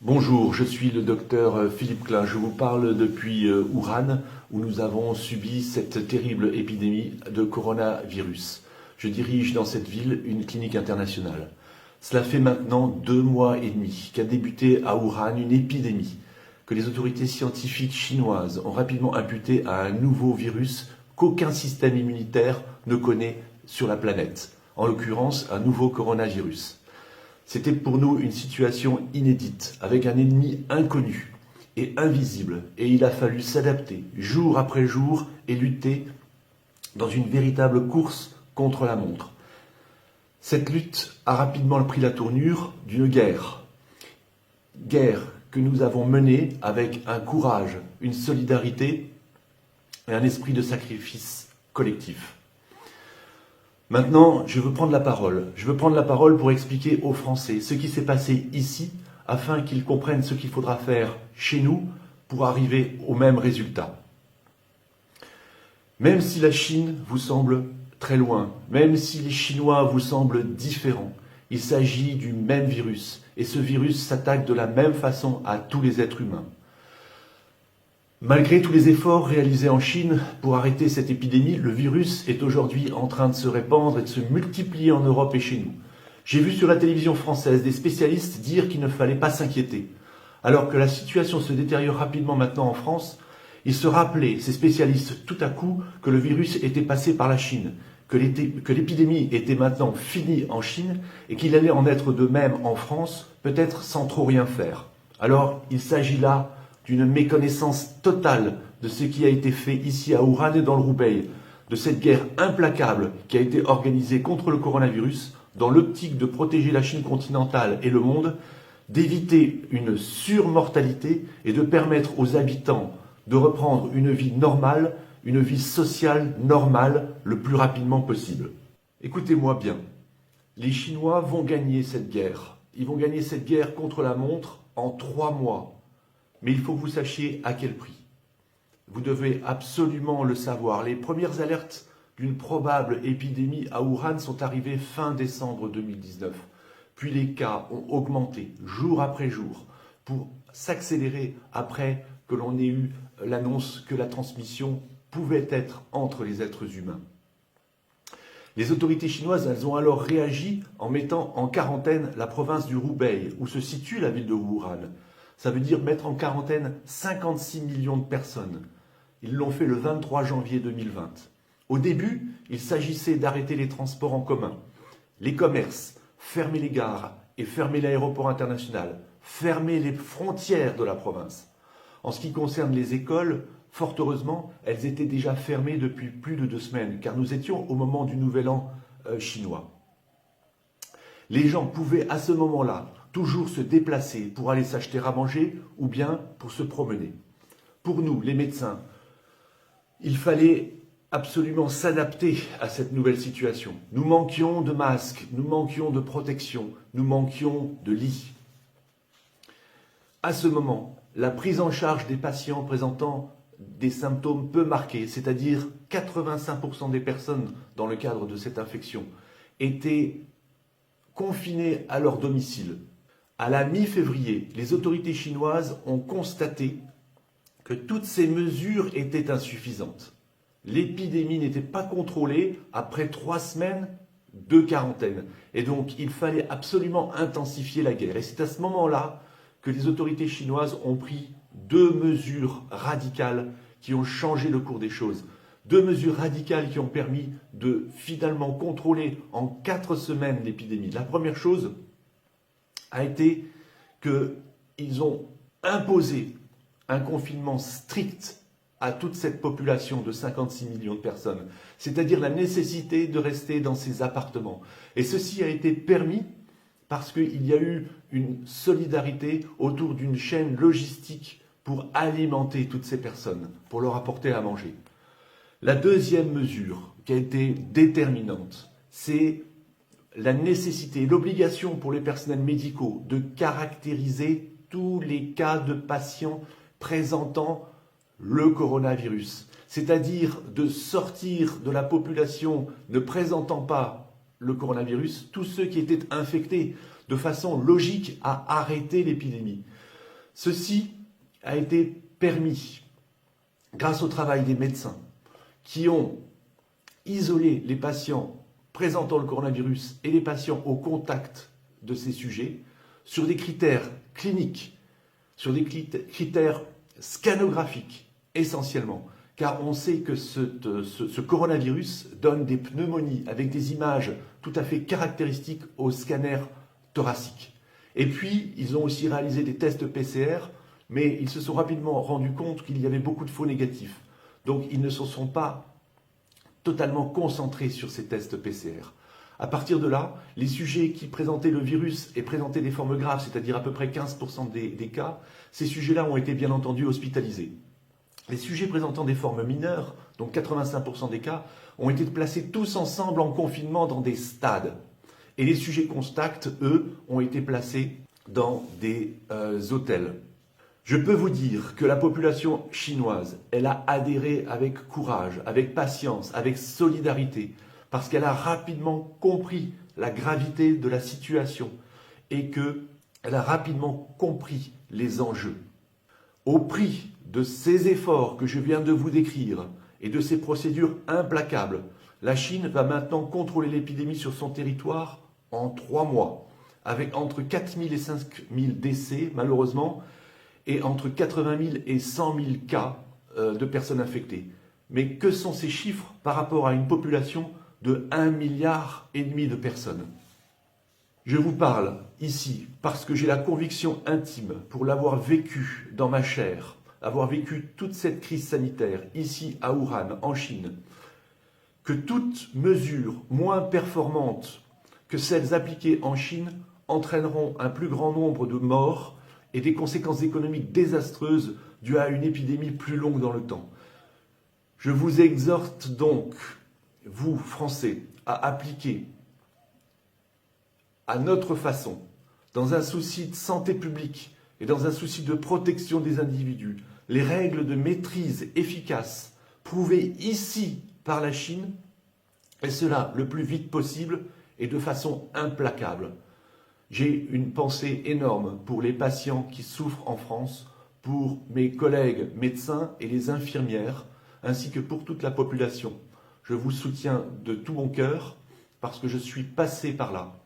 Bonjour, je suis le docteur Philippe Klein. Je vous parle depuis Wuhan, où nous avons subi cette terrible épidémie de coronavirus. Je dirige dans cette ville une clinique internationale. Cela fait maintenant 2 mois et demi qu'a débuté à Wuhan une épidémie que les autorités scientifiques chinoises ont rapidement imputée à un nouveau virus qu'aucun système immunitaire ne connaît sur la planète, en l'occurrence un nouveau coronavirus. C'était pour nous une situation inédite, avec un ennemi inconnu et invisible, et il a fallu s'adapter jour après jour et lutter dans une véritable course contre la montre. Cette lutte a rapidement pris la tournure d'une guerre. Guerre que nous avons menée avec un courage, une solidarité et un esprit de sacrifice collectif. Maintenant, je veux prendre la parole. Je veux prendre la parole pour expliquer aux Français ce qui s'est passé ici, afin qu'ils comprennent ce qu'il faudra faire chez nous pour arriver au même résultat. Même si la Chine vous semble très loin, même si les Chinois vous semblent différents, il s'agit du même virus, et ce virus s'attaque de la même façon à tous les êtres humains. Malgré tous les efforts réalisés en Chine pour arrêter cette épidémie, le virus est aujourd'hui en train de se répandre et de se multiplier en Europe et chez nous. J'ai vu sur la télévision française des spécialistes dire qu'il ne fallait pas s'inquiéter. Alors que la situation se détériore rapidement maintenant en France, ils se rappelaient, ces spécialistes, tout à coup, que le virus était passé par la Chine, que l'épidémie était maintenant finie en Chine et qu'il allait en être de même en France, peut-être sans trop rien faire. Alors, il s'agit là d'une méconnaissance totale de ce qui a été fait ici à Wuhan et dans le Roubaix, de cette guerre implacable qui a été organisée contre le coronavirus dans l'optique de protéger la Chine continentale et le monde, d'éviter une surmortalité et de permettre aux habitants de reprendre une vie normale, une vie sociale normale le plus rapidement possible. Écoutez-moi bien, les Chinois vont gagner cette guerre. Ils vont gagner cette guerre contre la montre en 3 mois. Mais il faut que vous sachiez à quel prix. Vous devez absolument le savoir. Les premières alertes d'une probable épidémie à Wuhan sont arrivées fin décembre 2019. Puis les cas ont augmenté jour après jour pour s'accélérer après que l'on ait eu l'annonce que la transmission pouvait être entre les êtres humains. Les autorités chinoises, elles ont alors réagi en mettant en quarantaine la province du Hubei, où se situe la ville de Wuhan. Ça veut dire mettre en quarantaine 56 millions de personnes. Ils l'ont fait le 23 janvier 2020. Au début, il s'agissait d'arrêter les transports en commun, les commerces, fermer les gares et fermer l'aéroport international, fermer les frontières de la province. En ce qui concerne les écoles, fort heureusement, elles étaient déjà fermées depuis plus de 2 semaines, car nous étions au moment du Nouvel An chinois. Les gens pouvaient à ce moment-là toujours se déplacer pour aller s'acheter à manger ou bien pour se promener. Pour nous, les médecins, il fallait absolument s'adapter à cette nouvelle situation. Nous manquions de masques, nous manquions de protection, nous manquions de lits. À ce moment, la prise en charge des patients présentant des symptômes peu marqués, c'est-à-dire 85% des personnes dans le cadre de cette infection, étaient confinés à leur domicile. À la mi-février, les autorités chinoises ont constaté que toutes ces mesures étaient insuffisantes. L'épidémie n'était pas contrôlée après 3 semaines de quarantaine. Et donc, il fallait absolument intensifier la guerre. Et c'est à ce moment-là que les autorités chinoises ont pris 2 mesures radicales qui ont changé le cours des choses. 2 mesures radicales qui ont permis de finalement contrôler en 4 semaines l'épidémie. La première chose a été qu'ils ont imposé un confinement strict à toute cette population de 56 millions de personnes, c'est-à-dire la nécessité de rester dans ces appartements. Et ceci a été permis parce qu'il y a eu une solidarité autour d'une chaîne logistique pour alimenter toutes ces personnes, pour leur apporter à manger. La deuxième mesure qui a été déterminante, c'est la nécessité, l'obligation pour les personnels médicaux de caractériser tous les cas de patients présentant le coronavirus, c'est-à-dire de sortir de la population ne présentant pas le coronavirus tous ceux qui étaient infectés, de façon logique à arrêter l'épidémie. Ceci a été permis grâce au travail des médecins qui ont isolé les patients présentant le coronavirus et les patients au contact de ces sujets sur des critères cliniques, sur des critères scannographiques essentiellement, car on sait que ce coronavirus donne des pneumonies avec des images tout à fait caractéristiques au scanner thoracique. Et puis, ils ont aussi réalisé des tests PCR, mais ils se sont rapidement rendus compte qu'il y avait beaucoup de faux négatifs. Donc, ils ne se sont pas totalement concentrés sur ces tests PCR. À partir de là, les sujets qui présentaient le virus et présentaient des formes graves, c'est-à-dire à peu près 15% des cas, ces sujets-là ont été bien entendu hospitalisés. Les sujets présentant des formes mineures, donc 85% des cas, ont été placés tous ensemble en confinement dans des stades. Et les sujets contacts, eux, ont été placés dans des hôtels. Je peux vous dire que la population chinoise, elle a adhéré avec courage, avec patience, avec solidarité, parce qu'elle a rapidement compris la gravité de la situation et qu'elle a rapidement compris les enjeux. Au prix de ces efforts que je viens de vous décrire et de ces procédures implacables, la Chine va maintenant contrôler l'épidémie sur son territoire en 3 mois, avec entre 4 000 et 5 000 décès, malheureusement, et entre 80 000 et 100 000 cas de personnes infectées. Mais que sont ces chiffres par rapport à une population de 1,5 milliard de personnes? Je vous parle ici parce que j'ai la conviction intime, pour l'avoir vécu dans ma chair, avoir vécu toute cette crise sanitaire ici à Wuhan, en Chine, que toute mesure moins performante que celles appliquées en Chine entraîneront un plus grand nombre de morts et des conséquences économiques désastreuses dues à une épidémie plus longue dans le temps. Je vous exhorte donc, vous, Français, à appliquer à notre façon, dans un souci de santé publique et dans un souci de protection des individus, les règles de maîtrise efficaces prouvées ici par la Chine, et cela le plus vite possible et de façon implacable. J'ai une pensée énorme pour les patients qui souffrent en France, pour mes collègues médecins et les infirmières, ainsi que pour toute la population. Je vous soutiens de tout mon cœur parce que je suis passé par là.